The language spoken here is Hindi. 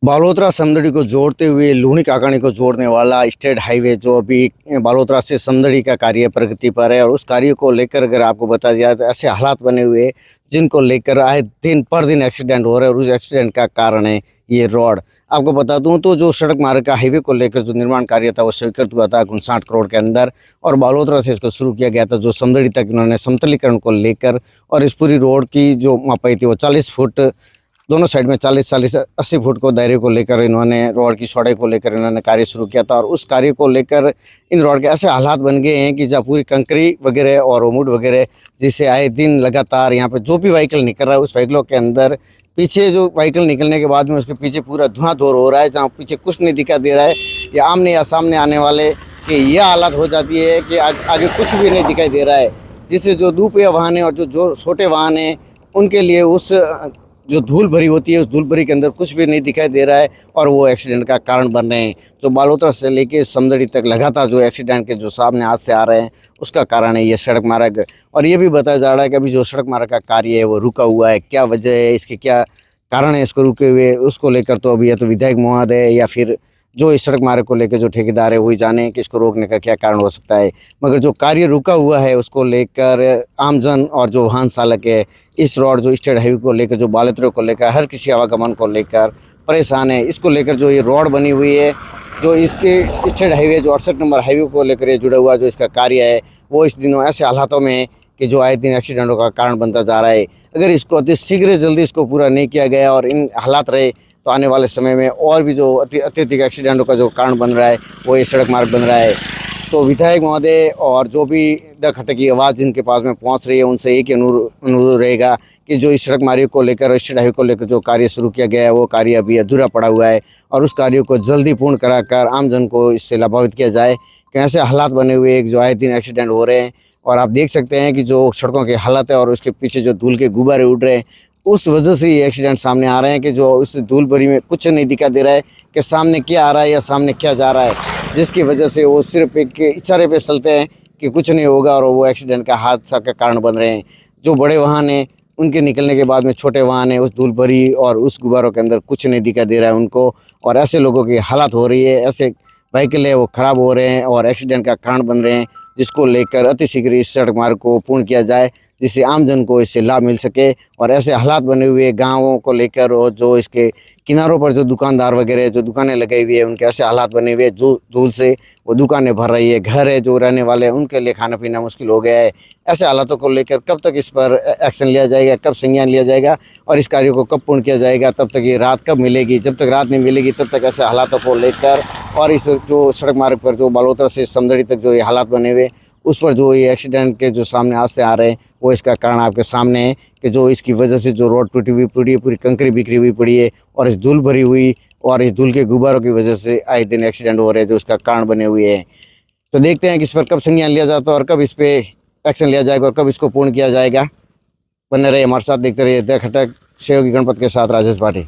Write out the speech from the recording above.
बालोतरा समदड़ी को जोड़ते हुए लूणी काकानी को जोड़ने वाला स्टेट हाईवे जो अभी बालोतरा से समदड़ी का कार्य प्रगति पर है और उस कार्य को लेकर अगर आपको बता दिया तो ऐसे हालात बने हुए जिनको लेकर आए दिन पर दिन एक्सीडेंट हो रहे हैं और उस एक्सीडेंट का कारण है ये रोड। आपको बता दूं तो जो सड़क मार्ग का हाईवे को लेकर जो निर्माण कार्य था वो स्वीकृत हुआ था 59 करोड़ के अंदर और बालोतरा से इसको शुरू किया गया था जो समदड़ी तक इन्होंने समतलीकरण को लेकर और इस पूरी रोड की जो मापाई थी वो 40 फुट दोनों साइड में 40-40 80 फुट को दायरे को लेकर इन्होंने रोड की चौड़ाई को लेकर इन्होंने कार्य शुरू किया था और उस कार्य को लेकर इन रोड के ऐसे हालात बन गए हैं कि जहाँ पूरी कंकरी वगैरह और रोमुड वगैरह जिससे आए दिन लगातार यहाँ पे जो भी व्हीकल निकल रहा है उस व्हीकलों के अंदर पीछे जो व्हीकल निकलने के बाद में उसके पीछे पूरा धुआं-धोर हो रहा है, जहाँ पीछे कुछ नहीं दिखाई दे रहा है या आमने या सामने आने वाले की यह हालत हो जाती है कि आगे कुछ भी नहीं दिखाई दे रहा है, जिससे जो दोपहिया वाहन है और जो छोटे वाहन हैं उनके लिए उस जो धूल भरी होती है उस धूल भरी के अंदर कुछ भी नहीं दिखाई दे रहा है और वो एक्सीडेंट का कारण बन रहे हैं। जो बालोतरा से लेके समदड़ी तक लगातार जो एक्सीडेंट के जो सामने हाथ से आ रहे हैं उसका कारण है ये सड़क मार्ग। और ये भी बताया जा रहा है कि अभी जो सड़क मार्ग का कार्य है वो रुका हुआ है, क्या वजह है, इसके क्या कारण है इसको रुके हुए, उसको लेकर तो अभी या तो विधायक महोदय या फिर जो इस सड़क मार्ग को लेकर जो ठेकेदार है वही जाने कि इसको रोकने का क्या कारण हो सकता है। मगर जो कार्य रुका हुआ है उसको लेकर आमजन और जो वाहन चालक है इस रोड जो स्टेट हाईवे को लेकर जो बालोतरा को लेकर हर किसी आवागमन को लेकर परेशान है। इसको लेकर जो ये रोड बनी हुई है जो इसके स्टेट हाईवे जो 68 नंबर हाईवे को लेकर जुड़ा हुआ जो इसका कार्य है वो इस दिनों ऐसे हालातों में कि जो आए दिन एक्सीडेंटों का कारण बनता जा रहा है। अगर इसको अति शीघ्र जल्दी इसको पूरा नहीं किया गया और इन हालात रहे तो आने वाले समय में और भी जो अत्यधिक एक्सीडेंटों का जो कारण बन रहा है वो ये सड़क मार्ग बन रहा है। तो विधायक महोदय और जो भी दखट की आवाज़ जिनके पास में पहुंच रही है उनसे एक ही अनुरोध रहेगा कि जो इस सड़क मार्ग को लेकर स्टेट हाईवे को लेकर जो कार्य शुरू किया गया है वो कार्य अभी अधूरा पड़ा हुआ है और उस कार्य को जल्दी पूर्ण कराकर आमजन को इससे लाभान्वित किया जाए। कि ऐसे हालात बने हुए जो आए दिन एक्सीडेंट हो रहे हैं और आप देख सकते हैं कि जो सड़कों की हालत है और उसके पीछे जो धूल के गुब्बारे उड़ रहे हैं उस वजह से ये एक्सीडेंट सामने आ रहे हैं कि जो उस धूल भरी में कुछ नहीं दिखा दे रहा है कि सामने क्या आ रहा है या सामने क्या जा रहा है, जिसकी वजह से वो सिर्फ एक इशारे पे चलते हैं कि कुछ नहीं होगा और वो एक्सीडेंट का हादसा का कारण बन रहे हैं। जो बड़े वाहन हैं उनके निकलने के बाद में छोटे वाहन है उस धूल भरी और उस गुब्बारों के अंदर कुछ नहीं दिखा दे रहा है उनको और ऐसे लोगों की हालत हो रही है, ऐसे व्हीकल है वो ख़राब हो रहे हैं और एक्सीडेंट का कारण बन रहे हैं, जिसको लेकर अतिशीघ्र इस सड़क मार्ग को पूर्ण किया जाए जिससे आमजन को इससे लाभ मिल सके। और ऐसे हालात बने हुए गांवों को लेकर और जो इसके किनारों पर जो दुकानदार वगैरह जो दुकानें लगाई हुई है उनके ऐसे हालात बने हुए जो धूल से वो दुकानें भर रही है, घर है जो रहने वाले हैं उनके लिए खाना पीना मुश्किल हो गया है। ऐसे हालातों को लेकर कब तक इस पर एक्शन लिया जाएगा, कब संज्ञान लिया जाएगा और इस कार्य को कब पूर्ण किया जाएगा, तब तक ये रात कब मिलेगी, जब तक रात नहीं मिलेगी तब तक ऐसे हालातों को लेकर और इस जो सड़क मार्ग पर जो बालोतरा से समदड़ी तक जो ये हालात बने हुए उस पर जो ये एक्सीडेंट के जो सामने हाथ से आ रहे हैं वो इसका कारण आपके सामने है कि जो इसकी वजह से जो रोड टूटी हुई पड़ी है, पूरी कंकरी बिखरी हुई पड़ी है और इस धूल भरी हुई और इस धूल के गुब्बारों की वजह से आए दिन एक्सीडेंट हो रहे हैं जो उसका कारण बने हुए हैं। तो देखते हैं कि इस पर कब संज्ञान लिया जाता है और कब इस पर एक्शन लिया जाएगा और कब इसको पूर्ण किया जाएगा। बने रहे हमारे साथ, देखते रहिए द खटक सहयोगी गणपत के साथ राजेश भाटी।